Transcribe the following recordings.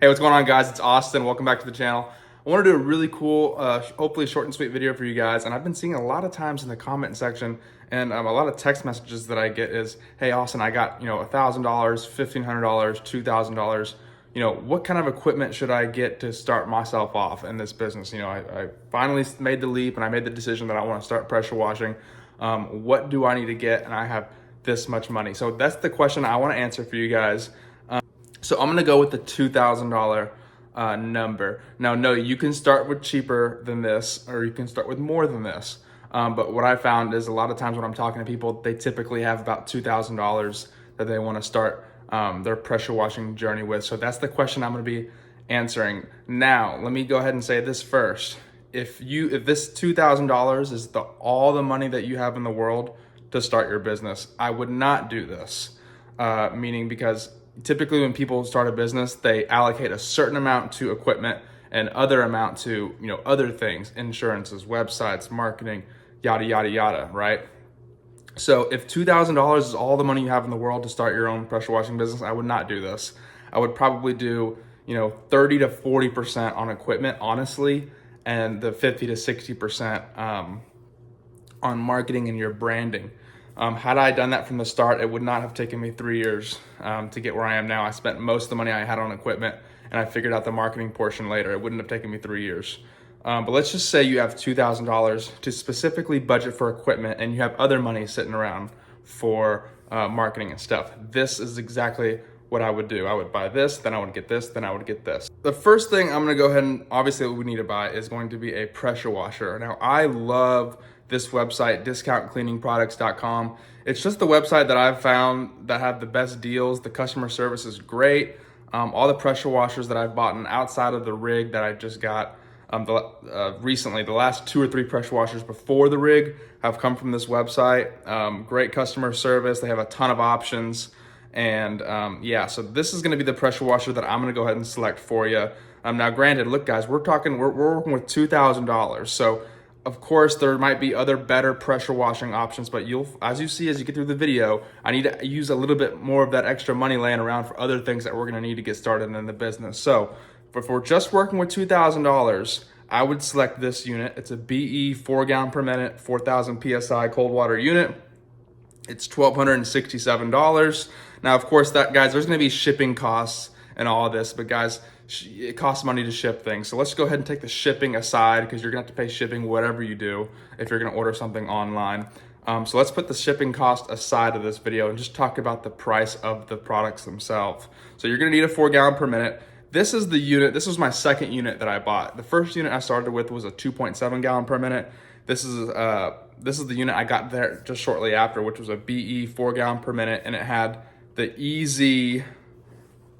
Hey, what's going on, guys? It's Austin. Welcome back to the channel. I want to do a really cool, hopefully short and sweet video for you guys. And I've been seeing a lot of times in the comment section and a lot of text messages that I get is, hey, Austin, I got, $1,000, $1,500, $2,000. What kind of equipment should I get to start myself off in this business? I finally made the leap and I made the decision that I want to start pressure washing. What do I need to get? And I have this much money. So that's the question I want to answer for you guys. So I'm gonna go with the $2,000 number. Now, no, you can start with cheaper than this, or you can start with more than this. But what I found is a lot of times when I'm talking to people, they typically have about $2,000 that they want to start their pressure washing journey with. So that's the question I'm gonna be answering. Now, let me go ahead and say this first. If this $2,000 is all the money that you have in the world to start your business, I would not do this. Meaning because typically when people start a business, they allocate a certain amount to equipment and other amount to, other things, insurances, websites, marketing, yada, yada, yada, right? So if $2,000 is all the money you have in the world to start your own pressure washing business, I would not do this. I would probably do, 30 to 40% on equipment, honestly, and the 50 to 60% on marketing and your branding. Had I done that from the start, it would not have taken me 3 years to get where I am now. I spent most of the money I had on equipment and I figured out the marketing portion later. It wouldn't have taken me 3 years. But let's just say you have $2,000 to specifically budget for equipment and you have other money sitting around for marketing and stuff. This is exactly what I would do. I would buy this, then I would get this, then I would get this. The first thing I'm gonna go ahead and obviously what we need to buy is going to be a pressure washer. Now, I love this website, discountcleaningproducts.com. It's just the website that I've found that have the best deals. The customer service is great. All the pressure washers that I've bought outside of the rig that I just got recently, the last 2 or 3 pressure washers before the rig have come from this website. Great customer service. They have a ton of options. And so this is gonna be the pressure washer that I'm gonna go ahead and select for you. Now granted, look guys, we're working with $2,000. So of course, there might be other better pressure washing options, but as you get through the video, I need to use a little bit more of that extra money laying around for other things that we're gonna need to get started in the business. So if we're just working with $2,000, I would select this unit. It's a BE 4 gallon per minute, 4,000 PSI cold water unit. It's $1,267. Now, of course, guys, there's gonna be shipping costs and all of this, but guys, it costs money to ship things. So let's go ahead and take the shipping aside because you're gonna have to pay shipping whatever you do if you're gonna order something online. So let's put the shipping cost aside of this video and just talk about the price of the products themselves. So you're gonna need a 4 gallon per minute. This is the unit, this was my second unit that I bought. The first unit I started with was a 2.7 gallon per minute. This is the unit I got there just shortly after, which was a BE 4 gallon per minute, and it had the EZ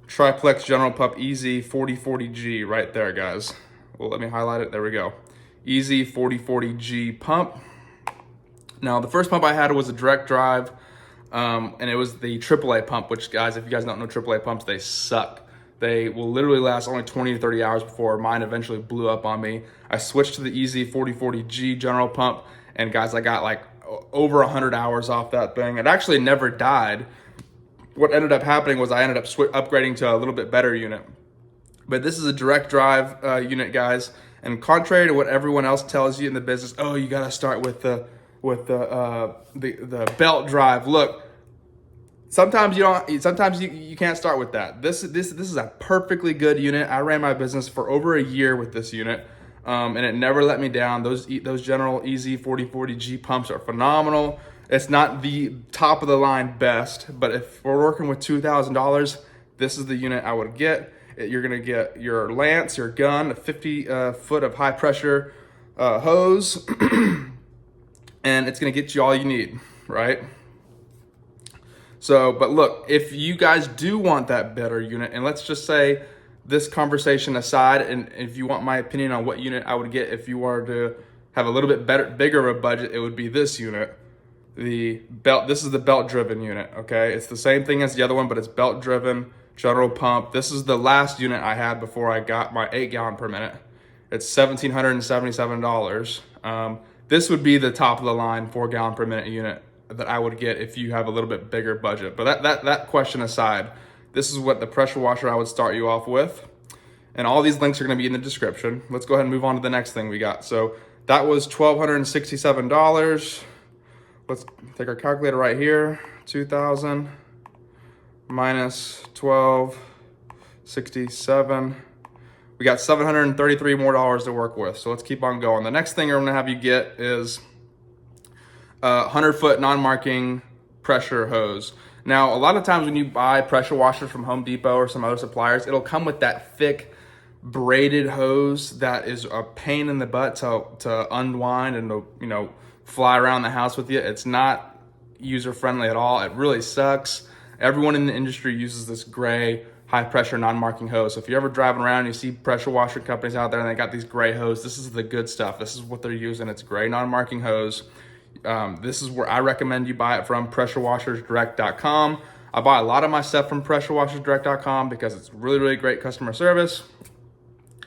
Triplex General Pump EZ 4040G right there, guys. Well, let me highlight it. There we go. EZ 4040G pump. Now, the first pump I had was a direct drive, and it was the AAA pump, which, guys, if you guys don't know AAA pumps, they suck. They will literally last only 20 to 30 hours before mine eventually blew up on me. I switched to the EZ 4040G General Pump, and guys, I got like over 100 hours off that thing. It actually never died. What ended up happening was I ended up upgrading to a little bit better unit. But this is a direct drive unit, guys. And contrary to what everyone else tells you in the business, oh, you gotta start with the belt drive. Look, sometimes you can't start with that. This is a perfectly good unit. I ran my business for over a year with this unit, and it never let me down. Those General EZ 4040G pumps are phenomenal. It's not the top of the line best, but if we're working with $2,000, this is the unit I would get. You're gonna get your lance, your gun, a 50 foot of high pressure hose, and it's gonna get you all you need, right? So, but look, if you guys do want that better unit, and let's just say this conversation aside, and if you want my opinion on what unit I would get if you were to have a little bit bigger of a budget, it would be this unit. This is the belt driven unit, okay? It's the same thing as the other one, but it's belt driven, general pump. This is the last unit I had before I got my 8 gallon per minute. It's $1,777. This would be the top of the line 4 gallon per minute unit that I would get if you have a little bit bigger budget. But that question aside, this is what the pressure washer I would start you off with. And all these links are going to be in the description. Let's go ahead and move on to the next thing we got. So that was $1,267. Let's take our calculator right here. 2,000 minus 1,267. We got $733 more to work with. So let's keep on going. The next thing I'm gonna have you get is a 100-foot non-marking pressure hose. Now, a lot of times when you buy pressure washers from Home Depot or some other suppliers, it'll come with that thick braided hose that is a pain in the butt to unwind and to, you know, fly around the house with you. It's not user friendly at all. It really sucks. Everyone in the industry uses this gray high pressure non-marking hose. So if you're ever driving around and you see pressure washer companies out there and they got these gray hose, this is the good stuff. This is what they're using. It's gray non-marking hose. This is where I recommend you buy it from, pressurewashersdirect.com. I buy a lot of my stuff from pressurewashersdirect.com because it's really, really great customer service.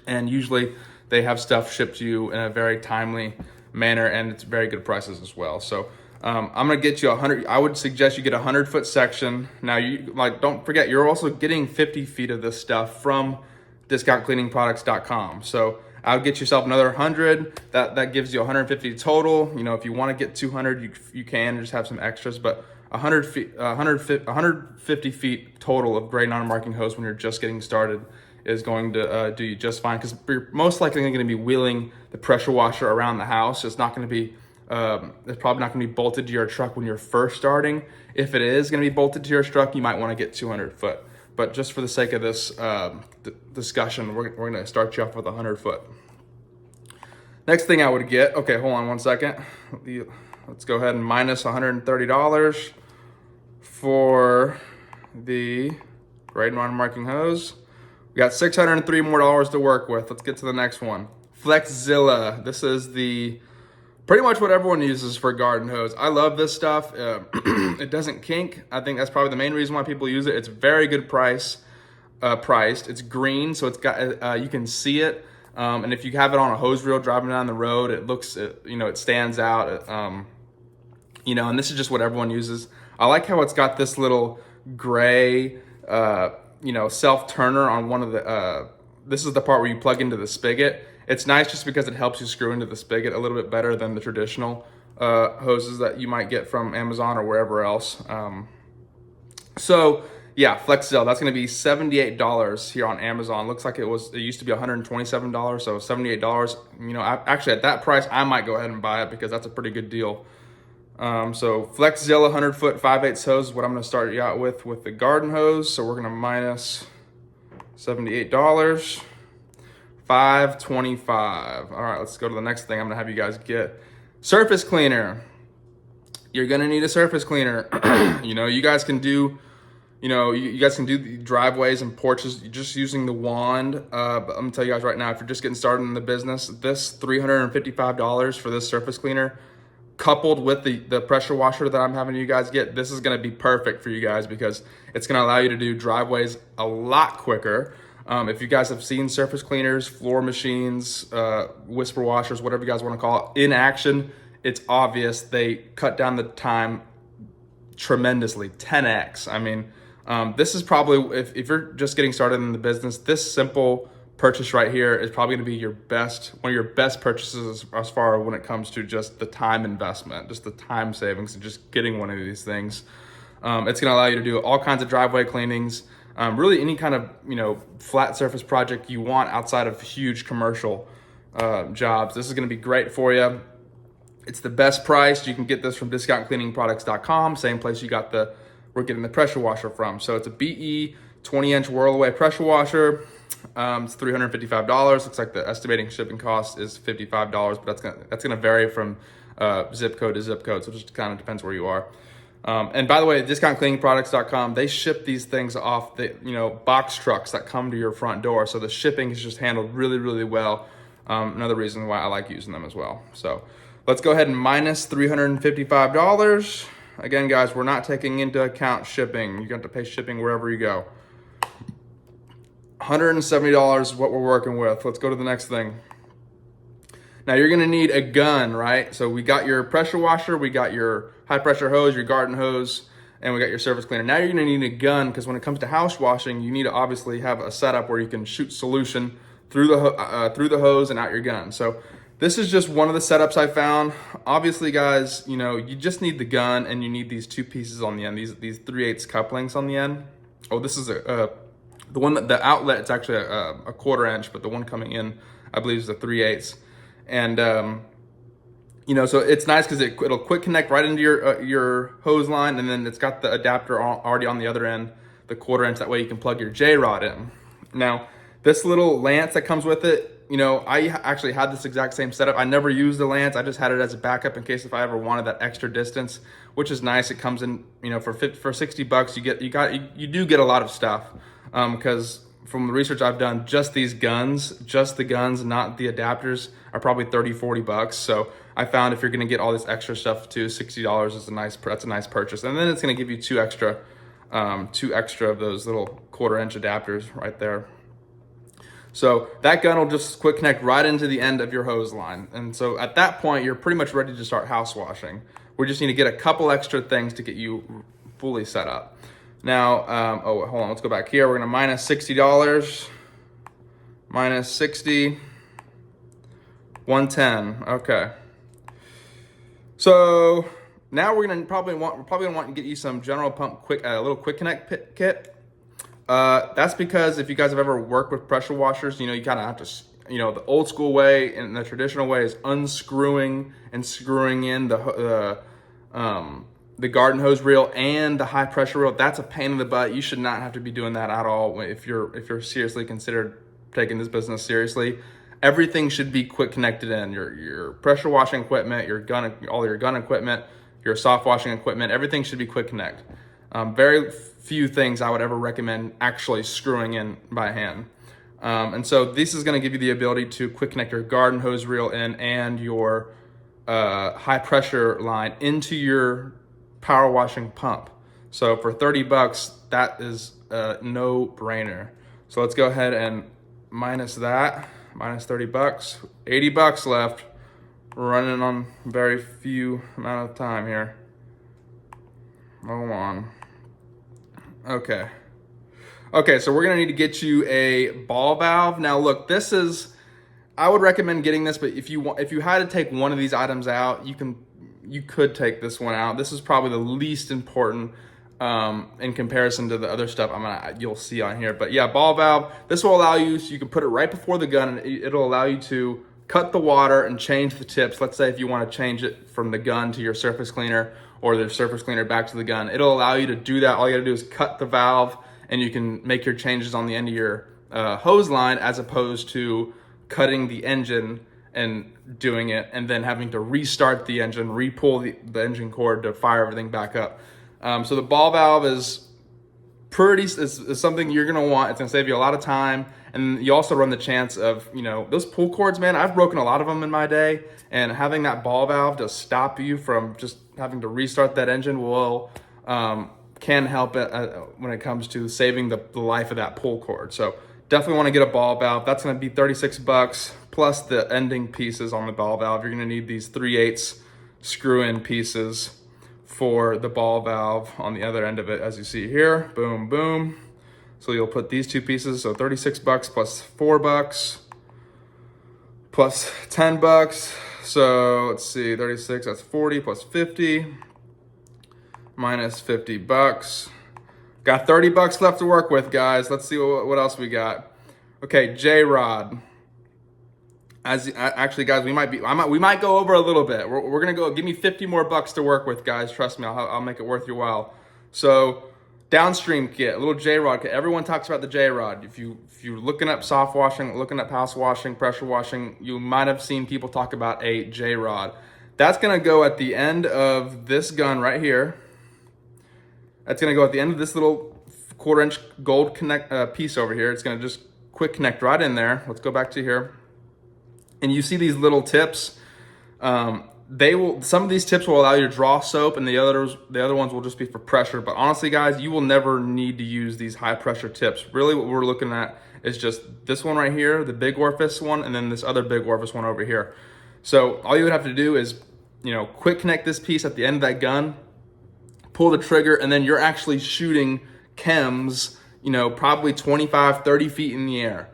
And usually they have stuff shipped to you in a very timely manner, and it's very good prices as well. So I'm gonna get you 100. I would suggest you get a 100-foot section. Now, you don't forget, you're also getting 50 feet of this stuff from discountcleaningproducts.com. So I would get yourself another 100. That gives you 150 total. You know, if you want to get 200, you can just have some extras, but 150 feet total of gray non-marking hose when you're just getting started is going to do you just fine, because you're most likely going to be wheeling the pressure washer around the house. It's not going to be, it's probably not going to be bolted to your truck when you're first starting. If it is going to be bolted to your truck, you might want to get 200 foot. But just for the sake of this discussion, we're going to start you off with 100 foot. Next thing I would get, okay, hold on one second. Let's go ahead and minus $130 for the gray non-marking hose. We got $603 more to work with. Let's get to the next one. Flexzilla. This is pretty much what everyone uses for garden hose. I love this stuff. It doesn't kink. I think that's probably the main reason why people use it. It's very good priced. It's green, so it's got you can see it. And if you have it on a hose reel driving down the road, it looks, it stands out. And this is just what everyone uses. I like how it's got this little gray, self-turner on one of the, this is the part where you plug into the spigot. It's nice just because it helps you screw into the spigot a little bit better than the traditional hoses that you might get from Amazon or wherever else. So yeah, Flexzilla, that's going to be $78 here on Amazon. Looks like it used to be $127, so $78. Actually at that price, I might go ahead and buy it because that's a pretty good deal. So Flexzilla 100-foot 5/8 hose is what I'm going to start you out with the garden hose. So we're going to minus $78, $525. All right, let's go to the next thing I'm going to have you guys get. Surface cleaner. You're going to need a surface cleaner. You guys can do, you guys can do the driveways and porches just using the wand. But I'm going to tell you guys right now, if you're just getting started in the business, this $355 for this surface cleaner, coupled with the pressure washer that I'm having you guys get, this is going to be perfect for you guys because it's going to allow you to do driveways a lot quicker. If you guys have seen surface cleaners, floor machines, whisper washers, whatever you guys want to call it, in action, it's obvious they cut down the time tremendously, 10x. I mean, this is probably, if you're just getting started in the business, this simple purchase right here is probably going to be one of your best purchases as far as when it comes to just the time investment, just the time savings and just getting one of these things. It's going to allow you to do all kinds of driveway cleanings, really any kind of flat surface project you want outside of huge commercial jobs. This is going to be great for you. It's the best priced. You can get this from discountcleaningproducts.com, same place we're getting the pressure washer from. So it's a BE 20-inch whirl-away pressure washer. It's $355. Looks like the estimating shipping cost is $55, but that's gonna vary from zip code to zip code, so it just kind of depends where you are. And by the way, discountcleaningproducts.com, they ship these things off the box trucks that come to your front door, so the shipping is just handled really, really well. Another reason why I like using them as well. So let's go ahead and minus $355. Again, guys, we're not taking into account shipping. You're going to have to pay shipping wherever you go. $170 is what we're working with. Let's go to the next thing. Now you're gonna need a gun, right? So we got your pressure washer, we got your high pressure hose, your garden hose. and we got your surface cleaner. Now you're gonna need a gun, because when it comes to house washing, you need to obviously have a setup where you can shoot solution through the hose and out your gun. So this is just one of the setups I found. Obviously, guys, you know, you just need the gun and you need these two pieces on the end, these 3/8 couplings on the end. Oh, this is the one that the outlet, it's actually a 1/4 inch, but the one coming in, I believe, is a 3/8. And you know, so it's nice because it'll quick connect right into your hose line, and then it's got the adapter already on the other end, the 1/4 inch. That way you can plug your J-rod in. Now, this little lance that comes with it, you know, I actually had this exact same setup. I never used the lance. I just had it as a backup in case if I ever wanted that extra distance, which is nice. It comes in, you know, for $60, you do get a lot of stuff. Because from the research I've done, just the guns, not the adapters, are probably $30-$40. So I found if you're gonna get all this extra stuff too, $60 is that's a nice purchase. And then it's gonna give you two extra of those little 1/4 inch adapters right there. So that gun will just quick connect right into the end of your hose line. And so at that point, you're pretty much ready to start house washing. We just need to get a couple extra things to get you fully set up. Now, oh, hold on, let's go back here. We're gonna minus $60, minus 60, 110, okay. So now we're probably gonna want to get you some General Pump little quick connect kit. That's because if you guys have ever worked with pressure washers, you know, you kind of have to, you know, the old school way and the traditional way is unscrewing and screwing in the garden hose reel and the high pressure reel. That's a pain in the butt. You should not have to be doing that at all if you're seriously considered taking this business seriously. Everything should be quick connected in. Your pressure washing equipment, all your gun equipment, your soft washing equipment, everything should be quick connect. Very few things I would ever recommend actually screwing in by hand. And so this is going to give you the ability to quick connect your garden hose reel in and your high pressure line into your power washing pump. So for $30, that is a no brainer. So let's go ahead and minus that, minus $30, $80 left. We're running on very few amount of time here. Hold on. Okay, so we're gonna need to get you a ball valve. Now look, I would recommend getting this, but if you had to take one of these items out, you could take this one out. This is probably the least important in comparison to the other stuff you'll see on here. But yeah, ball valve, this will allow you, so you can put it right before the gun, and it'll allow you to cut the water and change the tips. Let's say if you want to change it from the gun to your surface cleaner, or the surface cleaner back to the gun. It'll allow you to do that. All you gotta do is cut the valve, and you can make your changes on the end of your hose line, as opposed to cutting the engine and doing it and then having to restart the engine, re-pull the engine cord to fire everything back up. So the ball valve is something you're gonna want. It's gonna save you a lot of time. And you also run the chance of, you know, those pull cords, man, I've broken a lot of them in my day, and having that ball valve to stop you from just having to restart that engine can help when it comes to saving the life of that pull cord. So definitely want to get a ball valve. That's going to be $36 plus the ending pieces on the ball valve. You're going to need these 3/8 screw-in pieces for the ball valve on the other end of it, as you see here. Boom, boom. So you'll put these two pieces, so $36 plus $4 plus $10. So let's see, 36, that's 40 plus 50 minus $50. Got $30 left to work with, guys. Let's see what else we got. Okay, J-rod. Actually, guys, we might go over a little bit. We're gonna go. Give me 50 more bucks to work with, guys. Trust me, I'll make it worth your while. So, downstream kit, a little J-rod kit. Everyone talks about the J-rod. If you're looking up soft washing, looking up house washing, pressure washing, you might have seen people talk about a J-rod. That's gonna go at the end of this gun right here. That's gonna go at the end of this little 1/4 inch gold piece over here. It's gonna just quick connect right in there. Let's go back to here. And you see these little tips. Some of these tips will allow you to draw soap, and the other ones will just be for pressure. But honestly, guys, you will never need to use these high pressure tips. Really, what we're looking at is just this one right here, the big orifice one, and then this other big orifice one over here. So all you would have to do is, quick connect this piece at the end of that gun pull the trigger, and then you're actually shooting chems, you know, probably 25, 30 feet in the air.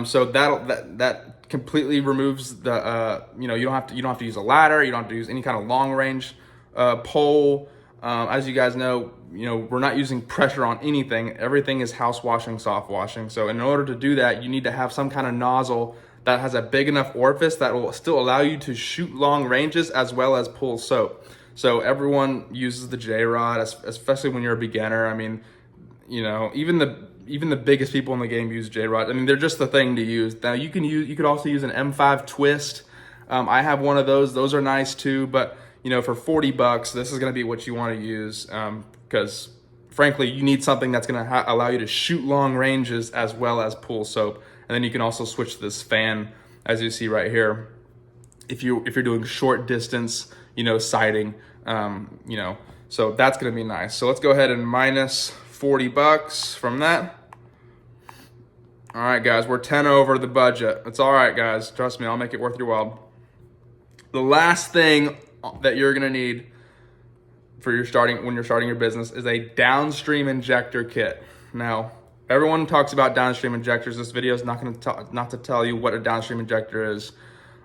So that completely removes the, you know, you don't have to use a ladder. You don't have to use any kind of long range pole. As you guys know, we're not using pressure on anything. Everything is house washing, soft washing. So in order to do that, you need to have some kind of nozzle that has a big enough orifice that will still allow you to shoot long ranges as well as pull soap. So everyone uses the J-Rod, especially when you're a beginner. I mean, even the biggest people in the game use J-Rod. I mean, they're just the thing to use. Now you could also use an M5 twist. I have one of those. Those are nice too, but for $40, this is going to be what you want to use, because frankly, you need something that's going to allow you to shoot long ranges as well as pull soap. And then you can also switch to this fan, as you see right here, if you're doing short distance, sighting, so that's going to be nice. So let's go ahead and minus $40 from that. All right, guys, we're 10 over the budget. It's all right, guys. Trust me, I'll make it worth your while. The last thing that you're gonna need when you're starting your business is a downstream injector kit. Now, everyone talks about downstream injectors. This video is not to tell you what a downstream injector is.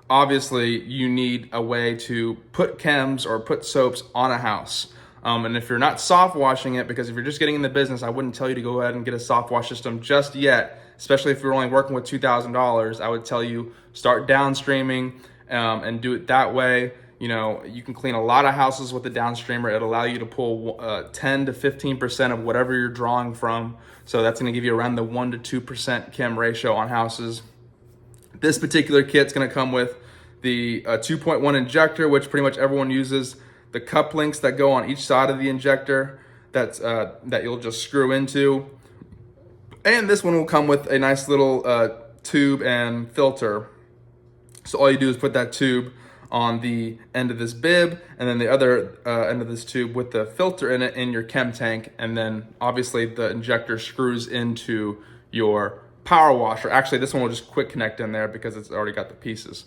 Obviously, you need a way to put chems or put soaps on a house. And if you're not soft washing it, because if you're just getting in the business, I wouldn't tell you to go ahead and get a soft wash system just yet, especially if you're only working with $2,000. I would tell you start downstreaming and do it that way. You can clean a lot of houses with the downstreamer. It'll allow you to pull 10 to 15% of whatever you're drawing from. So that's going to give you around the 1 to 2% chem ratio on houses. This particular kit's going to come with the 2.1 injector, which pretty much everyone uses. The cup links that go on each side of the injector that you'll just screw into. And this one will come with a nice little tube and filter. So all you do is put that tube on the end of this bib, and then the other end of this tube with the filter in it in your chem tank, and then obviously the injector screws into your power washer. Actually, this one will just quick connect in there because it's already got the pieces.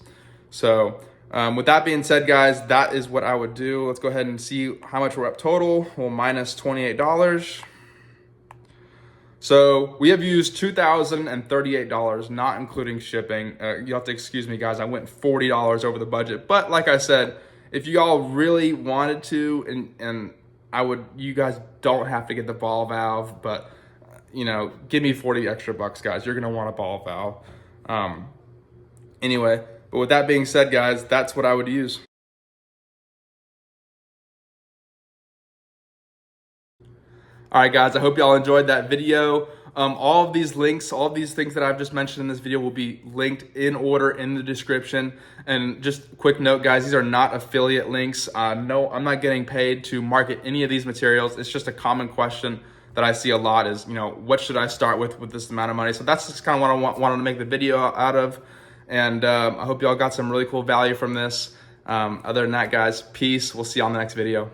So with that being said, guys, that is what I would do. Let's go ahead and see how much we're up total. Well, minus $28. So we have used $2,038, not including shipping. You have to excuse me, guys. I went $40 over the budget. But like I said, if you all really wanted to, and you guys don't have to get the ball valve, but give me 40 extra bucks, guys. You're gonna want a ball valve. Anyway, but with that being said, guys, that's what I would use. All right, guys, I hope y'all enjoyed that video. All of these links, all of these things that I've just mentioned in this video will be linked in order in the description. And just a quick note, guys, these are not affiliate links. No, I'm not getting paid to market any of these materials. It's just a common question that I see a lot is, what should I start with this amount of money? So that's just kind of what I wanted to make the video out of. And I hope y'all got some really cool value from this. Other than that, guys, peace. We'll see you on the next video.